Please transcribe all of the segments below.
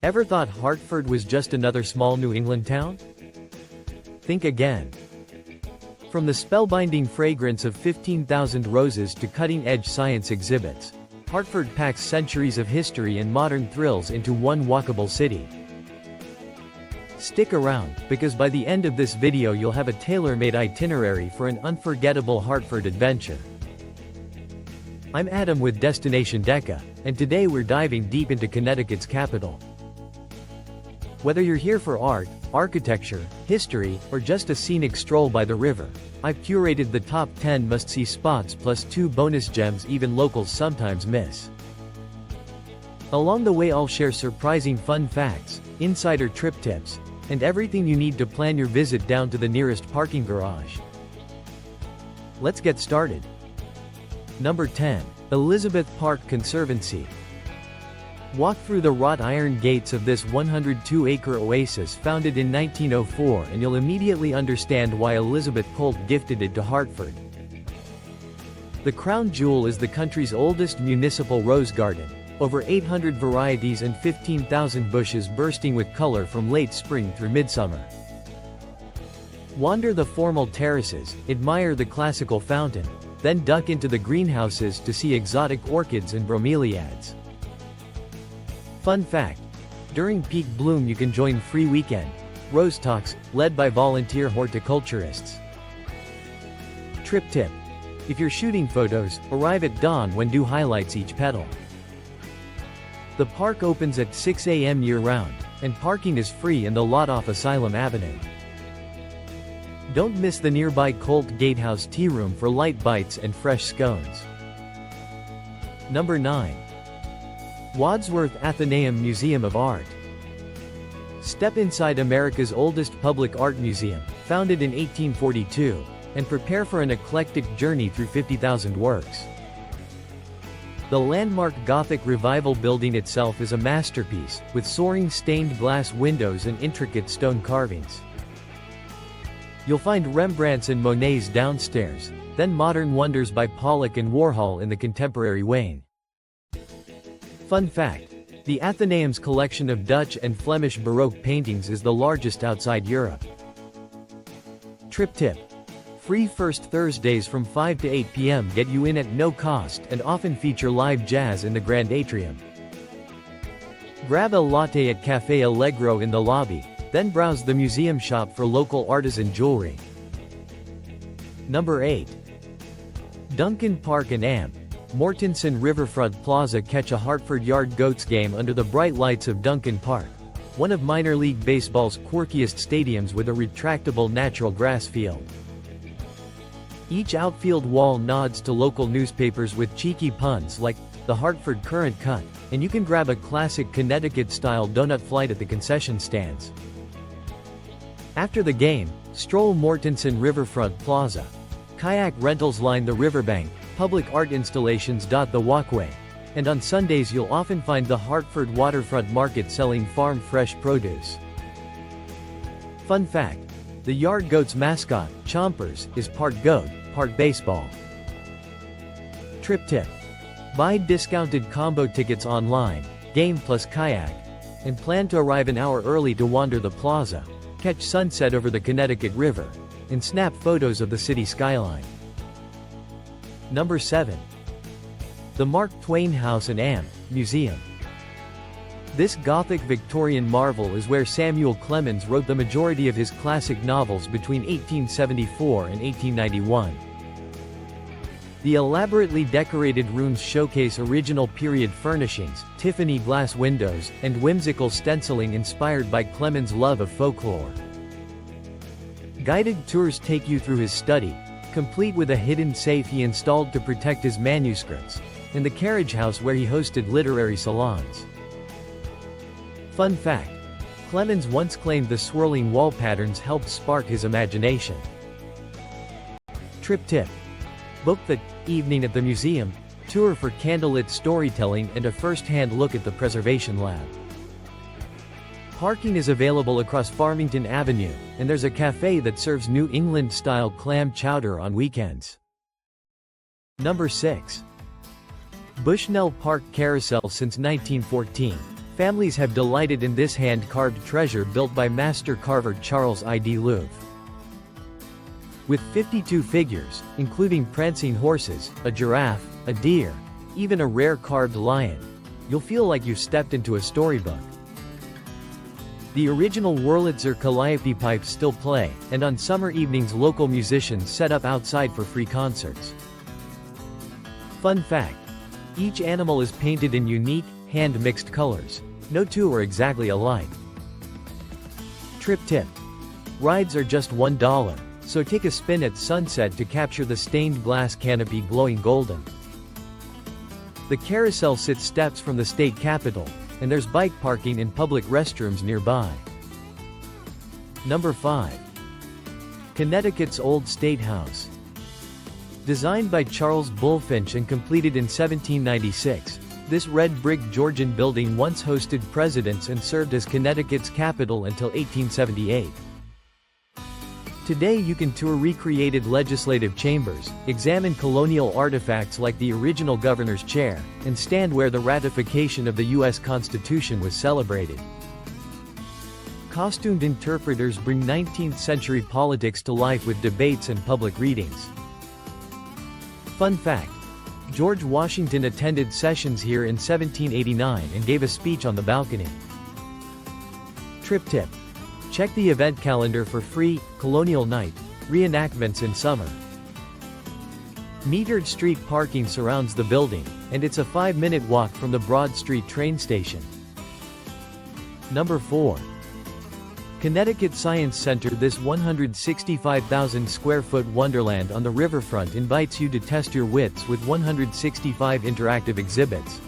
Ever thought Hartford was just another small New England town? Think again. From the spellbinding fragrance of 15,000 roses to cutting-edge science exhibits, Hartford packs centuries of history and modern thrills into one walkable city. Stick around, because by the end of this video you'll have a tailor-made itinerary for an unforgettable Hartford adventure. I'm Adam with Destination Deca, and today we're diving deep into Connecticut's capital. Whether you're here for art, architecture, history, or just a scenic stroll by the river, I've curated the top 10 must-see spots plus 2 bonus gems even locals sometimes miss. Along the way I'll share surprising fun facts, insider trip tips, and everything you need to plan your visit down to the nearest parking garage. Let's get started. Number 10. Elizabeth Park Conservancy. Walk through the wrought iron gates of this 102-acre oasis founded in 1904 and you'll immediately understand why Elizabeth Colt gifted it to Hartford. The crown jewel is the country's oldest municipal rose garden, over 800 varieties and 15,000 bushes bursting with color from late spring through midsummer. Wander the formal terraces, admire the classical fountain, then duck into the greenhouses to see exotic orchids and bromeliads. Fun fact: during peak bloom you can join free weekend rose talks, led by volunteer horticulturists. Trip tip: if you're shooting photos, arrive at dawn when dew highlights each petal. The park opens at 6 a.m. year-round, and parking is free in the lot off Asylum Avenue. Don't miss the nearby Colt Gatehouse Tea Room for light bites and fresh scones. Number 9. Wadsworth Atheneum Museum of Art. Step inside America's oldest public art museum, founded in 1842, and prepare for an eclectic journey through 50,000 works. The landmark Gothic Revival building itself is a masterpiece, with soaring stained glass windows and intricate stone carvings. You'll find Rembrandt's and Monet's downstairs, then modern wonders by Pollock and Warhol in the contemporary wing. Fun fact: the Atheneum's collection of Dutch and Flemish Baroque paintings is the largest outside Europe. Trip tip: free first Thursdays from 5 to 8 p.m. get you in at no cost and often feature live jazz in the Grand Atrium. Grab a latte at Café Allegro in the lobby, then browse the museum shop for local artisan jewelry. Number 8. Duncan Park and Amp. Mortenson Riverfront Plaza. Catch a Hartford Yard Goats game under the bright lights of Duncan Park, one of minor league baseball's quirkiest stadiums with a retractable natural grass field. Each outfield wall nods to local newspapers with cheeky puns like the Hartford Current Cut, and you can grab a classic Connecticut-style donut flight at the concession stands. After the game, stroll Mortenson Riverfront Plaza. Kayak rentals line the riverbank, public art installations dot the walkway, and on Sundays you'll often find the Hartford Waterfront Market selling farm-fresh produce. Fun fact: the Yard Goats mascot, Chompers, is part goat, part baseball. Trip tip: buy discounted combo tickets online, game plus kayak, and plan to arrive an hour early to wander the plaza, catch sunset over the Connecticut River, and snap photos of the city skyline. Number 7. The Mark Twain House and Amp Museum. This Gothic Victorian marvel is where Samuel Clemens wrote the majority of his classic novels between 1874 and 1891. The elaborately decorated rooms showcase original period furnishings, Tiffany glass windows, and whimsical stenciling inspired by Clemens' love of folklore. Guided tours take you through his study, complete with a hidden safe he installed to protect his manuscripts, and the carriage house where he hosted literary salons. Fun fact: Clemens once claimed the swirling wall patterns helped spark his imagination. Trip tip: book the Evening at the Museum tour for candlelit storytelling and a first-hand look at the preservation lab. Parking is available across Farmington Avenue, and there's a cafe that serves New England-style clam chowder on weekends. Number 6. Bushnell Park Carousel. Since 1914, Families have delighted in this hand-carved treasure built by master carver Charles I. D. Louvre. With 52 figures, including prancing horses, a giraffe, a deer, even a rare carved lion, you'll feel like you've stepped into a storybook. The original Wurlitzer Calliope pipes still play, and on summer evenings local musicians set up outside for free concerts. Fun fact: each animal is painted in unique, hand-mixed colors. No two are exactly alike. Trip tip: rides are just $1, so take a spin at sunset to capture the stained glass canopy glowing golden. The Carousel sits steps from the state capitol, and there's bike parking and public restrooms nearby. Number 5. Connecticut's Old State House. Designed by Charles Bulfinch and completed in 1796, this red brick Georgian building once hosted presidents and served as Connecticut's capital until 1878. Today you can tour recreated legislative chambers, examine colonial artifacts like the original governor's chair, and stand where the ratification of the U.S. Constitution was celebrated. Costumed interpreters bring 19th-century politics to life with debates and public readings. Fun fact: George Washington attended sessions here in 1789 and gave a speech on the balcony. Trip tip: check the event calendar for free Colonial Night reenactments in summer. Metered street parking surrounds the building, and it's a 5-minute walk from the Broad Street train station. Number 4. Connecticut Science Center. This 165,000 square foot wonderland on the riverfront invites you to test your wits with 165 interactive exhibits.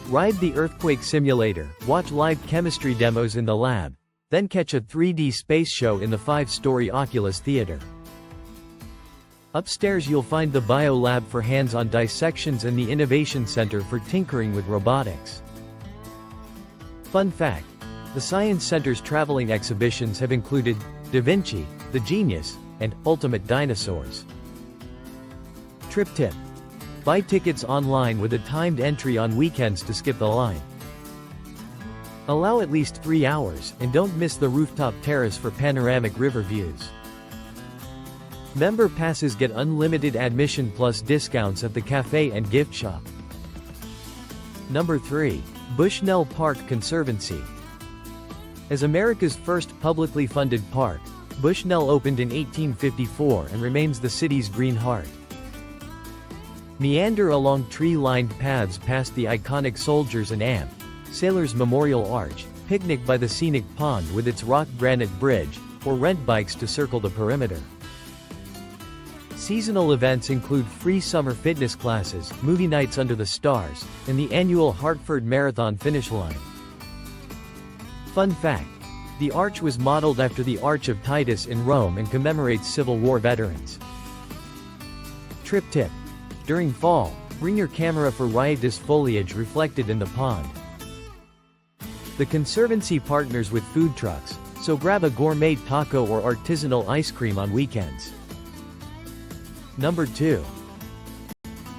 Ride the earthquake simulator, watch live chemistry demos in the lab, then catch a 3D space show in the 5-story Oculus Theater. Upstairs you'll find the Bio Lab for hands-on dissections and the Innovation Center for tinkering with robotics. Fun fact: the Science Center's traveling exhibitions have included Da Vinci, The Genius, and Ultimate Dinosaurs. Trip tip: buy tickets online with a timed entry on weekends to skip the line. Allow at least 3 hours, and don't miss the rooftop terrace for panoramic river views. Member passes get unlimited admission plus discounts at the cafe and gift shop. Number 3. Bushnell Park Conservancy. As America's first publicly funded park, Bushnell opened in 1854 and remains the city's green heart. Meander along tree-lined paths past the iconic Soldiers and Amp, Sailors Memorial Arch, picnic by the scenic pond with its rock granite bridge, or rent bikes to circle the perimeter. Seasonal events include free summer fitness classes, movie nights under the stars, and the annual Hartford Marathon finish line. Fun fact: the arch was modeled after the Arch of Titus in Rome and commemorates Civil War veterans. Trip tip: during fall, bring your camera for riotous foliage reflected in the pond. The Conservancy partners with food trucks, so grab a gourmet taco or artisanal ice cream on weekends. Number 2.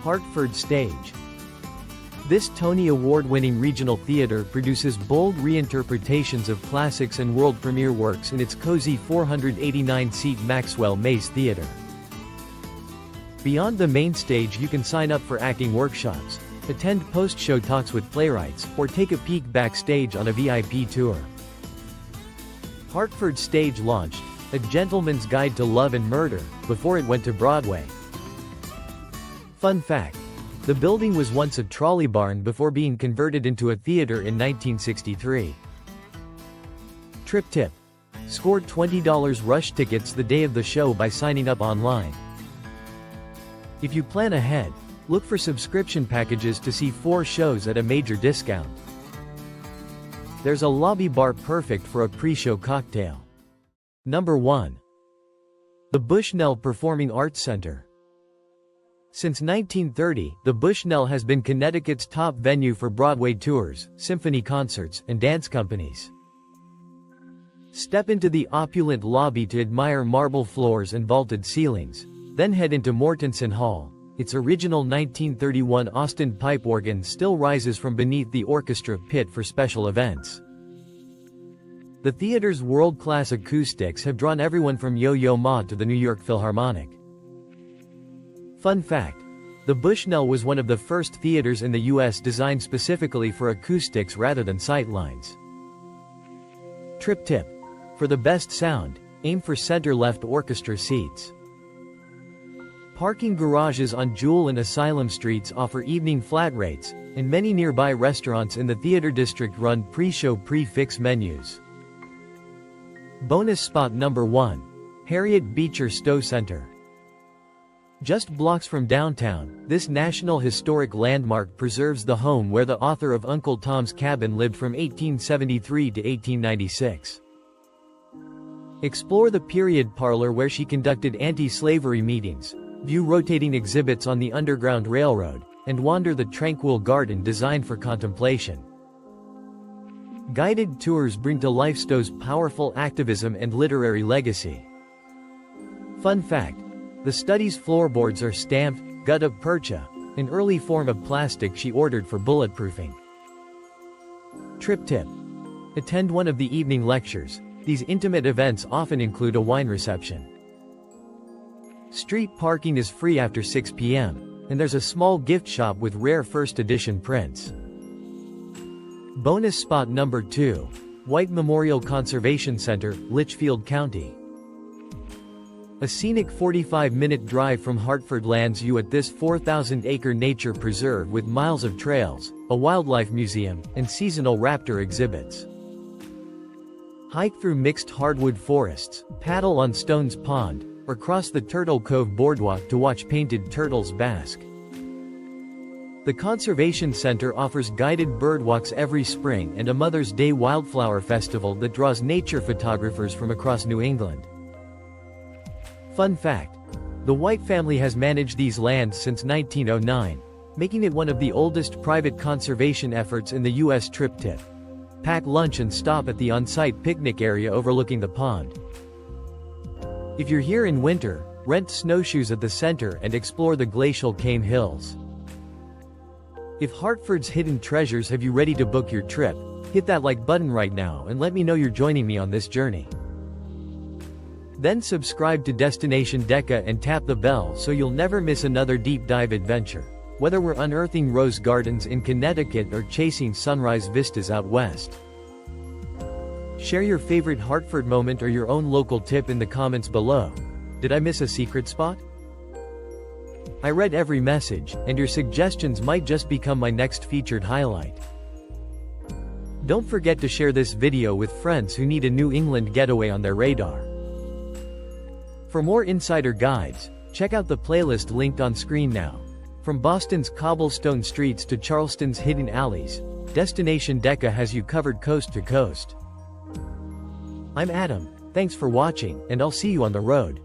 Hartford Stage. This Tony Award-winning regional theater produces bold reinterpretations of classics and world premiere works in its cozy 489-seat Maxwell Mace Theater. Beyond the main stage you can sign up for acting workshops, attend post-show talks with playwrights, or take a peek backstage on a VIP tour. Hartford Stage launched A Gentleman's Guide to Love and Murder before it went to Broadway. Fun fact: the building was once a trolley barn before being converted into a theater in 1963. Trip tip: score $20 rush tickets the day of the show by signing up online. If you plan ahead, look for subscription packages to see 4 shows at a major discount. There's a lobby bar perfect for a pre-show cocktail. Number 1. The Bushnell Performing Arts Center. Since 1930, the Bushnell has been Connecticut's top venue for Broadway tours, symphony concerts, and dance companies. Step into the opulent lobby to admire marble floors and vaulted ceilings, then head into Mortensen Hall, its original 1931 Austin pipe organ still rises from beneath the orchestra pit for special events. The theater's world-class acoustics have drawn everyone from Yo-Yo Ma to the New York Philharmonic. Fun fact: the Bushnell was one of the first theaters in the U.S. designed specifically for acoustics rather than sightlines. Trip tip: for the best sound, aim for center-left orchestra seats. Parking garages on Jewel and Asylum Streets offer evening flat rates, and many nearby restaurants in the theater district run pre-show prix-fixe menus. Bonus spot number 1. Harriet Beecher Stowe Center. Just blocks from downtown, this National Historic Landmark preserves the home where the author of Uncle Tom's Cabin lived from 1873 to 1896. Explore the period parlor where she conducted anti-slavery meetings, view rotating exhibits on the Underground Railroad, and wander the tranquil garden designed for contemplation. Guided tours bring to life Stowe's powerful activism and literary legacy. Fun fact: the study's floorboards are stamped gutta percha, an early form of plastic she ordered for bulletproofing. Trip tip: attend one of the evening lectures. These intimate events often include a wine reception. Street parking is free after 6 p.m., and there's a small gift shop with rare first edition prints. Bonus spot number 2. White Memorial Conservation Center, Litchfield County. A scenic 45-minute drive from Hartford lands you at this 4,000-acre nature preserve with miles of trails, a wildlife museum, and seasonal raptor exhibits. Hike through mixed hardwood forests, paddle on Stone's Pond, or cross the Turtle Cove boardwalk to watch painted turtles bask. The Conservation Center offers guided birdwalks every spring and a Mother's Day wildflower festival that draws nature photographers from across New England. Fun fact: the White family has managed these lands since 1909, making it one of the oldest private conservation efforts in the U.S. Trip tip: pack lunch and stop at the on-site picnic area overlooking the pond. If you're here in winter, rent snowshoes at the center and explore the glacial Kame Hills. If Hartford's hidden treasures have you ready to book your trip, hit that like button right now and let me know you're joining me on this journey. Then subscribe to Destination Deca and tap the bell so you'll never miss another deep dive adventure, whether we're unearthing rose gardens in Connecticut or chasing sunrise vistas out west. Share your favorite Hartford moment or your own local tip in the comments below. Did I miss a secret spot? I read every message, and your suggestions might just become my next featured highlight. Don't forget to share this video with friends who need a New England getaway on their radar. For more insider guides, check out the playlist linked on screen now. From Boston's cobblestone streets to Charleston's hidden alleys, Destination Deca has you covered coast to coast. I'm Adam, thanks for watching, and I'll see you on the road.